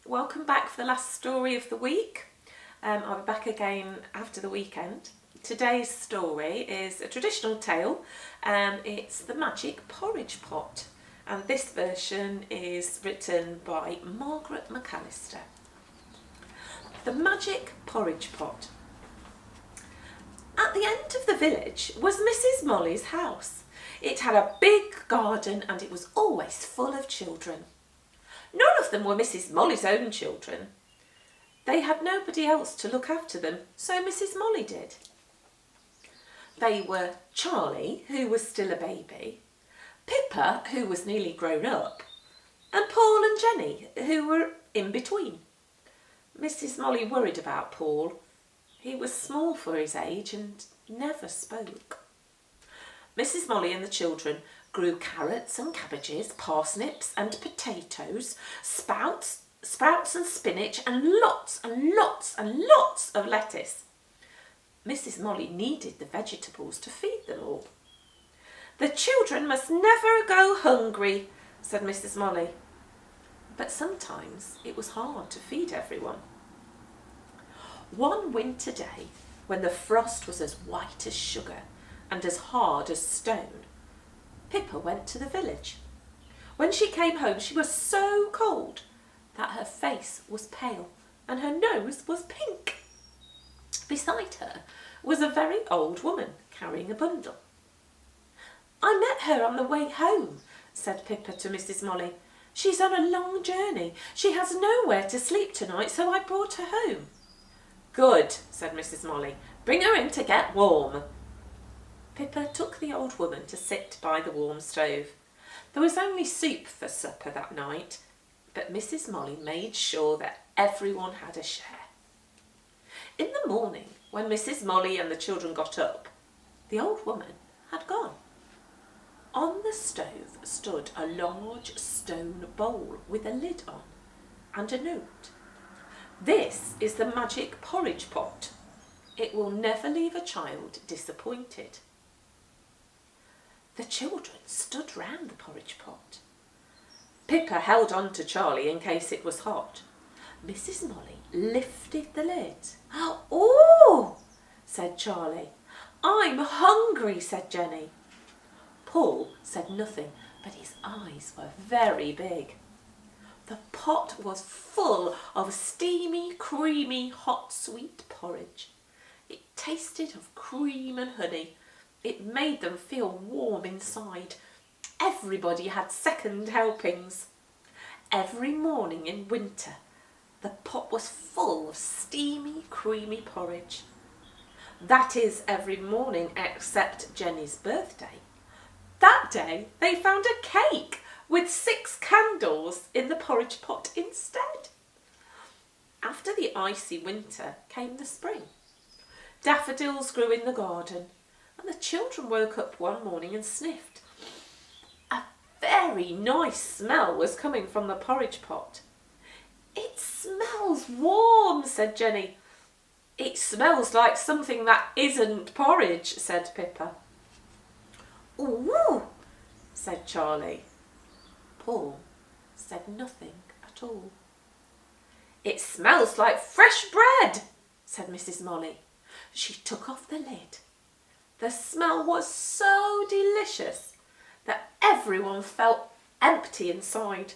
Welcome back for the last story of the week. I'll be back again after the weekend. Today's story is a traditional tale. It's The Magic Porridge Pot, and this version is written by Margaret McAllister. The Magic Porridge Pot. At the end of the village was Mrs. Molly's house. It had a big garden and it was always full of children. None of them were Mrs. Molly's own children. They had nobody else to look after them, so Mrs. Molly did. They were Charlie, who was still a baby, Pippa, who was nearly grown up, and Paul and Jenny, who were in between. Mrs. Molly worried about Paul. He was small for his age and never spoke. Mrs. Molly and the children grew carrots and cabbages, parsnips and potatoes, sprouts and spinach, and lots and lots and lots of lettuce. Mrs. Molly needed the vegetables to feed them all. The children must never go hungry, said Mrs. Molly. But sometimes it was hard to feed everyone. One winter day, when the frost was as white as sugar and as hard as stone, Pippa went to the village. When she came home, she was so cold that her face was pale and her nose was pink. Beside her was a very old woman carrying a bundle. I met her on the way home, said Pippa to Mrs. Molly. She's on a long journey. She has nowhere to sleep tonight, so I brought her home. Good, said Mrs. Molly. Bring her in to get warm. Pippa took the old woman to sit by the warm stove. There was only soup for supper that night, but Mrs. Molly made sure that everyone had a share. In the morning, when Mrs. Molly and the children got up, the old woman had gone. On the stove stood a large stone bowl with a lid on and a note. This is the magic porridge pot. It will never leave a child disappointed. The children stood round the porridge pot. Pippa held on to Charlie in case it was hot. Mrs. Molly lifted the lid. "Oh!" said Charlie. "I'm hungry," said Jenny. Paul said nothing, but his eyes were very big. The pot was full of steamy, creamy, hot, sweet porridge. It tasted of cream and honey. It made them feel warm inside. Everybody had second helpings. Every morning in winter, the pot was full of steamy, creamy porridge. That is every morning except Jenny's birthday. That day they found a cake with 6 candles in the porridge pot instead. After the icy winter came the spring. Daffodils grew in the garden, and the children woke up one morning and sniffed. A very nice smell was coming from the porridge pot. "It smells warm," said Jenny. "It smells like something that isn't porridge," said Pippa. "Ooh," said Charlie. Paul said nothing at all. "It smells like fresh bread," said Mrs. Molly. She took off the lid. The smell was so delicious that everyone felt empty inside.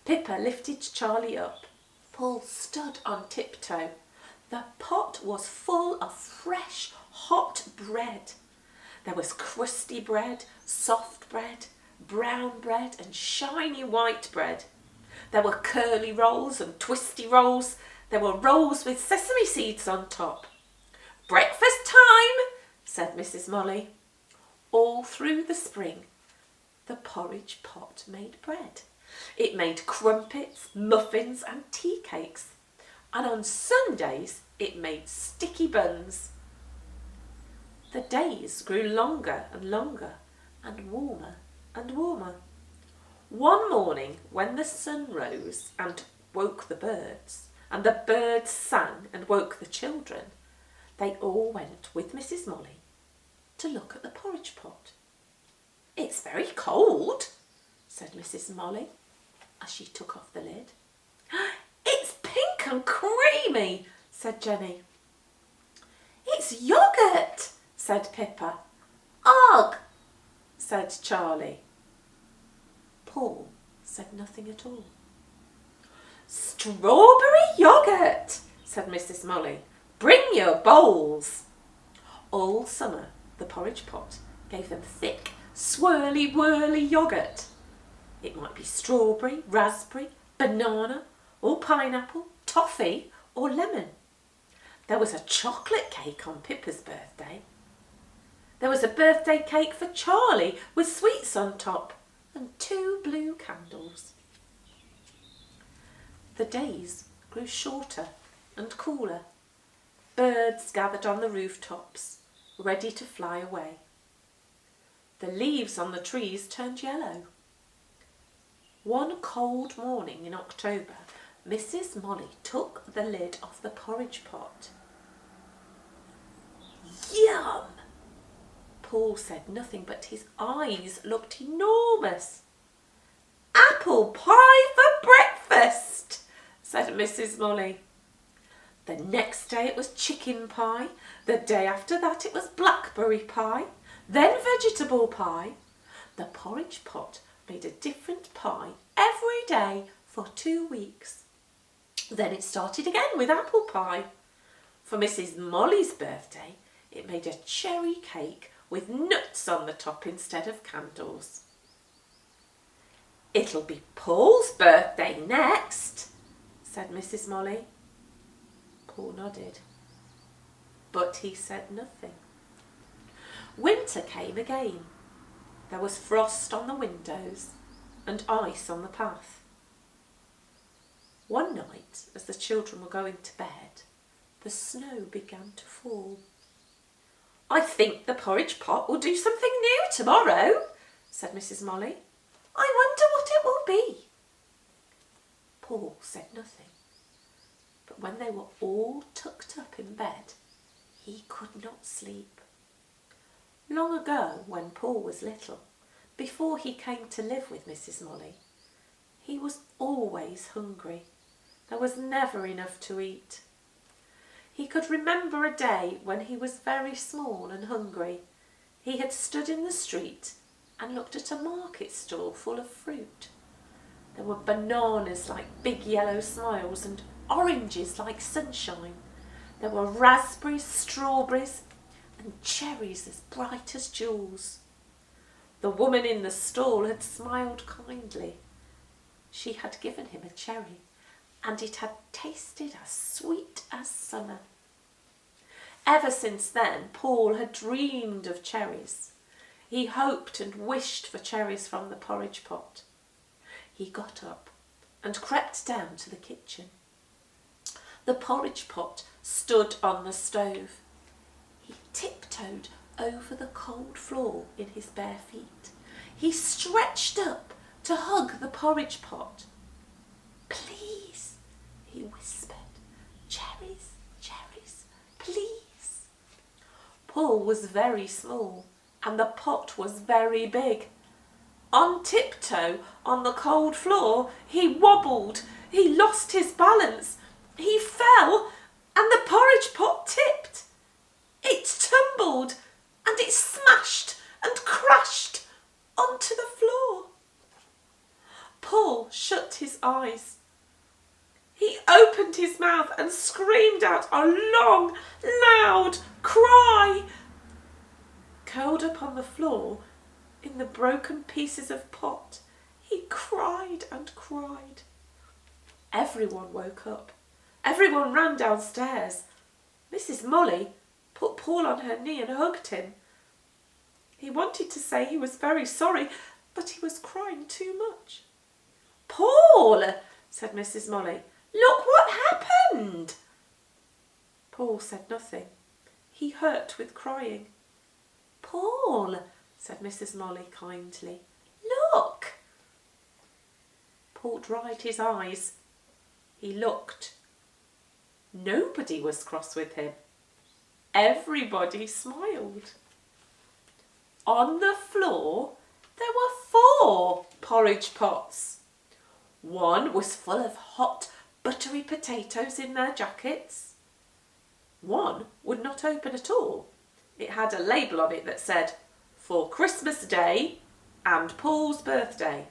Pippa lifted Charlie up. Paul stood on tiptoe. The pot was full of fresh, hot bread. There was crusty bread, soft bread, brown bread and shiny white bread. There were curly rolls and twisty rolls. There were rolls with sesame seeds on top. "Breakfast time," said Mrs. Molly. All through the spring, the porridge pot made bread. It made crumpets, muffins and tea cakes. And on Sundays it made sticky buns. The days grew longer and longer and warmer and warmer. One morning when the sun rose and woke the birds, and the birds sang and woke the children, they all went with Mrs. Molly to look at the porridge pot. "It's very cold," said Mrs. Molly as she took off the lid. "It's pink and creamy," said Jenny. "It's yoghurt," said Pippa. "Ugh," said Charlie. Paul said nothing at all. "Strawberry yoghurt," said Mrs. Molly. "Bring your bowls." All summer the porridge pot gave them thick, swirly, whirly yoghurt. It might be strawberry, raspberry, banana, or pineapple, toffee, or lemon. There was a chocolate cake on Pippa's birthday. There was a birthday cake for Charlie with sweets on top and 2 blue candles. The days grew shorter and cooler. Birds gathered on the rooftops, ready to fly away. The leaves on the trees turned yellow. One cold morning in October, Mrs. Molly took the lid off the porridge pot. "Yum!" Paul said nothing, but his eyes looked enormous. "Apple pie for breakfast," said Mrs. Molly. The next day it was chicken pie. The day after that it was blackberry pie, then vegetable pie. The porridge pot made a different pie every day for 2 weeks. Then it started again with apple pie. For Mrs. Molly's birthday, it made a cherry cake with nuts on the top instead of candles. "It'll be Paul's birthday next," said Mrs. Molly. Paul nodded, but he said nothing. Winter came again. There was frost on the windows and ice on the path. One night, as the children were going to bed, the snow began to fall. "I think the porridge pot will do something new tomorrow," said Mrs. Molly. "I wonder what it will be." Paul said nothing, but when they were all tucked up in bed, he could not sleep. Long ago, when Paul was little, before he came to live with Mrs. Molly, he was always hungry. There was never enough to eat. He could remember a day when he was very small and hungry. He had stood in the street and looked at a market stall full of fruit. There were bananas like big yellow smiles and oranges like sunshine. There were raspberries, strawberries and cherries as bright as jewels. The woman in the stall had smiled kindly. She had given him a cherry, and it had tasted as sweet as summer. Ever since then, Paul had dreamed of cherries. He hoped and wished for cherries from the porridge pot. He got up and crept down to the kitchen. The porridge pot stood on the stove. He tiptoed over the cold floor in his bare feet. He stretched up to hug the porridge pot. "Please," he whispered, "cherries, cherries, please." Paul was very small and the pot was very big. On tiptoe on the cold floor, he wobbled, he lost his balance, he fell, and the porridge pot tipped. It tumbled and it smashed and crashed onto the floor. Paul shut his eyes. He opened his mouth and screamed out a long, loud cry. Curled up on the floor in the broken pieces of pot, he cried and cried. Everyone woke up. Everyone ran downstairs. Mrs. Molly put Paul on her knee and hugged him. He wanted to say he was very sorry, but he was crying too much. Paul, said Mrs. Molly, look what happened. Paul said nothing. He hurt with crying. Paul, said Mrs. Molly kindly, look. Paul dried his eyes. He looked. Nobody was cross with him. Everybody smiled. On the floor there were 4 porridge pots. One was full of hot, buttery potatoes in their jackets. One would not open at all. It had a label on it that said, for Christmas Day and Paul's birthday.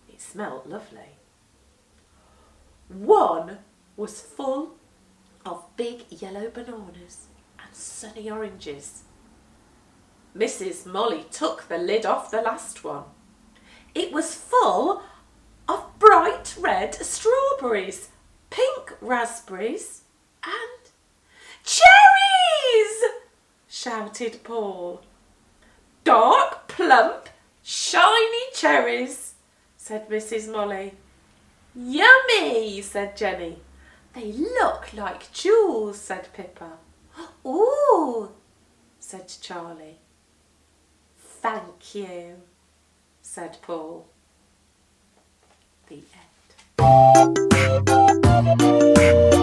It smelled lovely. One was full of big yellow bananas and sunny oranges. Mrs. Molly took the lid off the last one. It was full of bright red strawberries, pink raspberries and cherries, shouted Paul. Dark, plump, shiny cherries, said Mrs. Molly. Yummy, said Jenny. They look like jewels, said Pippa. Ooh, said Charlie. Thank you, said Paul. The end.